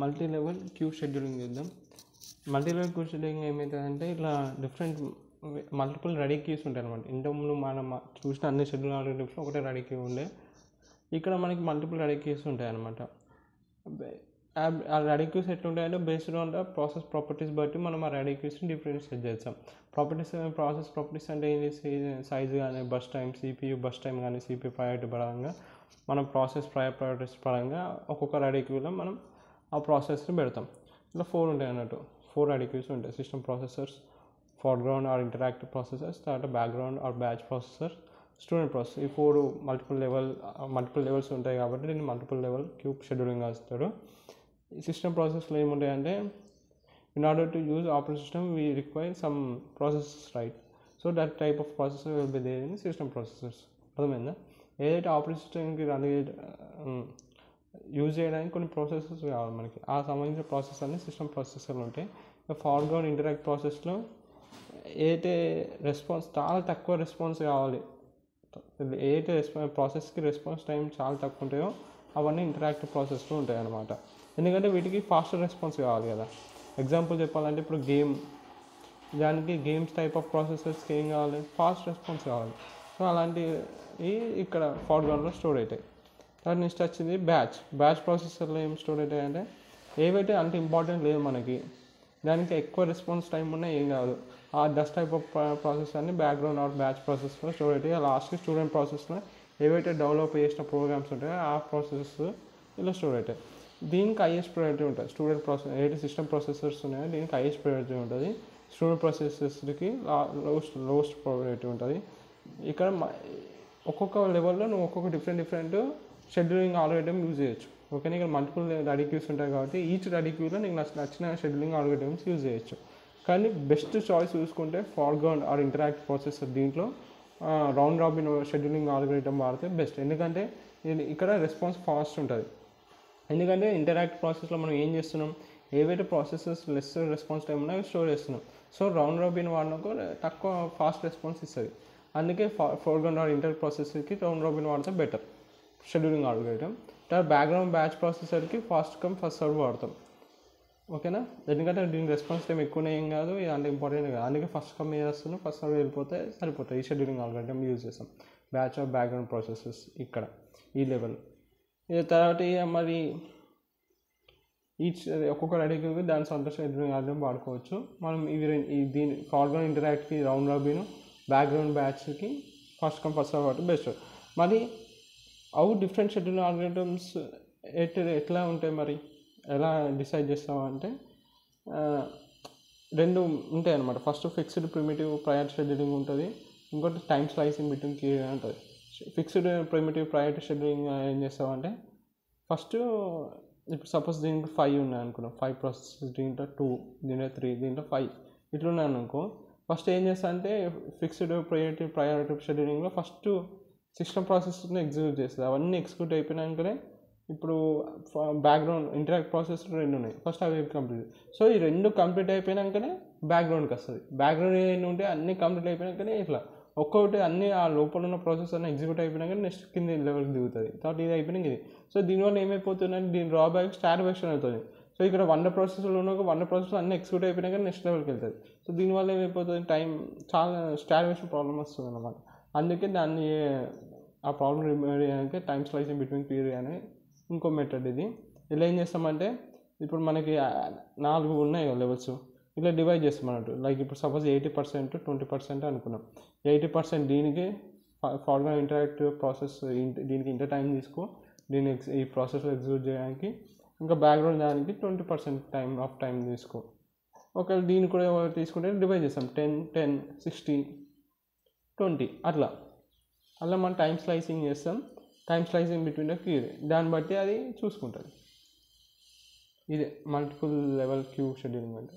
Multi level queue scheduling చూద్దాం. Multi level queue scheduling ఏమవుతుందంటే ఇట్లా డిఫరెంట్ మల్టిపుల్ రెడీ క్యూస్ ఉంటాయి అనమాట. ఇంతకుముందు మనం చూసిన అన్ని షెడ్యూల్ ఆల్గోరిథమ్స్లో ఒకటే రెడీ క్యూ ఉండే, ఇక్కడ మనకి మల్టిపుల్ రెడీ క్యూస్ ఉంటాయి అనమాట. ఆ రెడీ క్యూస్ ఎట్లుంటాయంటే based on the process properties బట్టి మనం ఆ రెడీ క్యూస్ని డిఫరెన్షియేట్ చేస్తాం. ప్రాసెస్ ప్రాపర్టీస్ అంటే ఏంటి, సైజ్ కానీ, burst time, CPU burst time కానీ, సిపియూ ప్రయారిటీ పరంగా మనం ప్రాసెస్ ప్రయారిటీస్ పరంగా ఒక్కొక్క రెడీ క్యూలో మనం ఆ ప్రాసెస్ని పెడతాం. ఇలా 4 ఉంటాయి అన్నట్టు. 4 రెడీ క్యూస్ ఉంటాయి. System processors, foreground or interactive processors, తర్వాత background or batch processor, student processor. ఈ 4 మల్టిపుల్ లెవెల్స్ ఉంటాయి కాబట్టి దీన్ని మల్టిపుల్ లెవెల్ క్యూ షెడ్యూలింగ్ చేస్తారు. ఈ సిస్టమ్ ప్రాసెస్లో ఏముంటాయంటే in order to use operating system we require some processes right. So that type of processor will be there in system processors. అర్థమైందా? ఏదైతే ఆపరేటింగ్ సిస్టమ్కి యూజ్ చేయడానికి కొన్ని ప్రాసెసెస్ కావాలి మనకి, ఆ సంబంధించిన ప్రాసెస్ అన్ని సిస్టమ్ ప్రాసెసర్లు ఉంటాయి. ఫోర్గ్రౌండ్ ఇంటరాక్ట్ ప్రాసెస్లో ఏదైతే రెస్పాన్స్ చాలా తక్కువ రెస్పాన్స్ కావాలి, ఏదైతే ప్రాసెస్కి రెస్పాన్స్ టైం చాలా తక్కువ ఉంటాయో అవన్నీ ఇంటరాక్టివ్ ప్రాసెస్లో ఉంటాయి అన్నమాట. ఎందుకంటే వీటికి ఫాస్టర్ రెస్పాన్స్ కావాలి కదా. ఎగ్జాంపుల్ చెప్పాలంటే ఇప్పుడు దానికి గేమ్స్ టైప్ ఆఫ్ ప్రాసెసర్స్కి ఏం కావాలి, ఫాస్ట్ రెస్పాన్స్ కావాలి. సో అలాంటివి ఇక్కడ ఫోర్గ్రౌండ్లో స్టోర్ అవుతాయి. తర్వాత నెక్స్ట్ వచ్చింది బ్యాచ్ ప్రాసెసర్లో ఏం స్టోర్ అవుతాయి అంటే ఏవైతే అంత ఇంపార్టెంట్ లేదు మనకి, దానికి ఎక్కువ రెస్పాన్స్ టైం ఉన్నా ఏం కాదు, ఆ డస్ట్ టైప్ ఆఫ్ ప్రాసెస్ అన్ని బ్యాక్గ్రౌండ్ ఆర్ బ్యాచ్ ప్రాసెస్లో స్టోర్ అవుతాయి. లాస్ట్కి స్టూడెంట్ ప్రాసెస్లో ఏవైతే డెవలప్ చేసిన ప్రోగ్రామ్స్ ఉంటాయో ఆ ప్రాసెస్ ఇలా స్టోర్ అవుతాయి. దీనికి హైయెస్ట్ ప్రయారిటీ ఉంటుంది. స్టూడెంట్ ప్రాసెస్ ఏదైతే సిస్టమ్ ప్రాసెసర్స్ ఉన్నాయో దీనికి హైయెస్ట్ ప్రయారిటీ ఉంటుంది. స్టూడెంట్ ప్రాసెసర్స్కి లోయెస్ట్ ప్రయారిటీ ఉంటుంది. ఇక్కడ ఒక్కొక్క లెవెల్లో నువ్వు ఒక్కొక్క డిఫరెంట్ షెడ్యూలింగ్ ఆల్గోరిథం యూజ్ చేయొచ్చు. ఓకేనా? ఇక్కడ మల్టిపుల్ రెడీ క్యూస్ ఉంటాయి కాబట్టి ఈచ్ రెడీ క్యూలో నీకు నచ్చిన షెడ్యూలింగ్ ఆల్గోరిథమ్స్ యూజ్ చేయొచ్చు. కానీ బెస్ట్ చాయిస్ చూసుకుంటే ఫోర్గ్రౌండ్ ఆర్ ఇంటరాక్ట్ ప్రాసెసర్, దీంట్లో రౌండ్ రాబిన్ షెడ్యూలింగ్ ఆల్గోరిథం వాడితే బెస్ట్. ఎందుకంటే ఇక్కడ రెస్పాన్స్ ఫాస్ట్ ఉంటుంది. ఎందుకంటే ఇంటరాక్ట్ ప్రాసెస్లో మనం ఏం చేస్తున్నాం, ఏవైతే ప్రాసెసెస్ లెస్ రెస్పాన్స్ టైం ఉన్నాయో స్టోర్ చేస్తున్నాం. సో రౌండ్ రాబిన్ వాడినాకో తక్కువ ఫాస్ట్ రెస్పాన్స్ ఇస్తుంది. అందుకే ఫోర్గ్రౌండ్ ఆర్ ఇంటర్ ప్రాసెసర్కి రౌండ్ రాబిన్ వాడితే బెటర్ షెడ్యూలింగ్ ఆల్గోరిథం. తర్వాత బ్యాక్గ్రౌండ్ బ్యాచ్ ప్రాసెసర్కి ఫాస్ట్ కమ్ ఫస్ట్ సర్వ్ వాడతాం. ఓకేనా? ఎందుకంటే దీనికి రెస్పాన్స్ టైం ఎక్కువనే ఏం కాదు, ఇది అంత ఇంపార్టెంట్ కాదు. అందుకే ఫస్ట్ కమ్ చేస్తున్నాం, ఫస్ట్ సర్వ్ వెళ్ళిపోతే సరిపోతుంది. ఈ షెడ్యూలింగ్ ఆల్గోరిథం యూజ్ చేస్తాం. బ్యాచ్ ఆఫ్ బ్యాక్గ్రౌండ్ ప్రాసెసెస్ ఇక్కడ ఈ లెవెల్. తర్వాత మరి ఒక్కొక్క రెడీకి దాని సొంత షెడ్యూలింగ్ ఆల్గోరిథం వాడుకోవచ్చు మనం. దీని ఫోర్గ్రౌండ్ ఇంటరాక్ట్కి రౌండ్ రాబిన్, బ్యాక్గ్రౌండ్ బ్యాచ్కి ఫస్ట్ కమ్ ఫస్ట్ సర్వ్ వాడితే బెస్ట్. మరి డిఫరెంట్ షెడ్యూలింగ్ ఆల్గోరిథమ్స్ ఎట్లా ఉంటాయి, మరి ఎలా డిసైడ్ చేస్తామంటే 2 ఉంటాయి అన్నమాట. First fixed primitive priority scheduling ఉంటుంది, ఇంకోటి టైం స్లైసింగ్ బిట్వీన్ కీ ఉంటుంది. ఫిక్స్డ్ ప్రిమిటివ్ ప్రయారిటీ షెడ్యూలింగ్ ఏం చేస్తామంటే ఫస్ట్ ఇప్పుడు సపోజ్ దీనికి 5 ఉన్నాయి అనుకున్నాం, 5 ప్రాసెసెస్, దీంట్లో 2, దీంట్లో 3, దీంట్లో 5 ఇట్లా ఉన్నాయి అనుకో. ఫస్ట్ ఏం చేస్తా అంటే ఫిక్స్డ్ ప్రయారిటీ షెడ్యూలింగ్లో ఫస్ట్ సిస్టమ్ ప్రాసెస్ని ఎగ్జిక్యూట్ చేస్తుంది. అవన్నీ ఎగ్జిక్యూట్ అయిపోయినాకనే ఇప్పుడు బ్యాక్గ్రౌండ్ ఇంటరాక్ట్ ప్రాసెస్ 2 ఉన్నాయి, ఫస్ట్ అవి కంప్లీట్. సో ఈ 2 కంప్లీట్ అయిపోయినాకనే బ్యాక్గ్రౌండ్కి వస్తుంది. బ్యాక్గ్రౌండ్ ఏంటి ఉంటే అన్నీ కంప్లీట్ అయిపోయినాకనే ఇట్లా ఒక్కొక్కటి అన్ని ఆ లోపల ఉన్న ప్రాసెస్ అన్నీ ఎగ్జిక్యూట్ అయిపోయినాక నెక్స్ట్ కింద లెవెల్కి దిగుతుంది. తర్వాత ఇది అయిపోయినాక ఇది. సో దీనివల్ల ఏమైపోతుందంటే దీని డ్రాబ్యాక్ స్టార్వేషన్ అవుతుంది. సో ఇక్కడ 100 ప్రాసెస్లు ఉన్న 100 ప్రాసెస్లు అన్నీ ఎగ్జిక్యూట్ అయిపోయినాక నెక్స్ట్ లెవెల్కి వెళ్తుంది. సో దీనివల్ల ఏమైపోతుంది, టైం చాలా స్టార్వేషన్ ప్రాబ్లమ్ వస్తుంది అన్నమాట. అందుకే దాన్ని ఆ ప్రాబ్లం రిమూవ్ చేయడానికి టైం స్లైసింగ్ బిట్వీన్ పీరియడ్ అనే ఇంకో మెథడ్ ఇది. ఇలా ఏం చేస్తామంటే ఇప్పుడు మనకి 4 ఉన్నాయి లెవెల్స్, ఇలా డివైడ్ చేస్తాం అన్నట్టు. లైక్ ఇప్పుడు సపోజ్ 80% 20% అనుకున్నాం. 80% దీనికి ఫోర్గ్రౌండ్ ఇంటరాక్టివ్ ప్రాసెస్, దీనికి ఇంత టైం తీసుకో దీన్ని ఈ ప్రాసెస్లో ఎగ్జిక్యూట్ చేయడానికి, ఇంకా బ్యాక్గ్రౌండ్ దానికి 20% టైం తీసుకో. ఒకవేళ దీన్ని కూడా తీసుకుంటే డివైడ్ చేస్తాం 10, 10, 60, 20 అట్లా మనం టైం స్లైసింగ్ చేస్తాం. Time slicing between the Curie, దాన్ని బట్టి అది చూసుకుంటుంది. ఇదే మల్టిపుల్ లెవెల్ క్యూ షెడ్యూలింగ్ అంటే.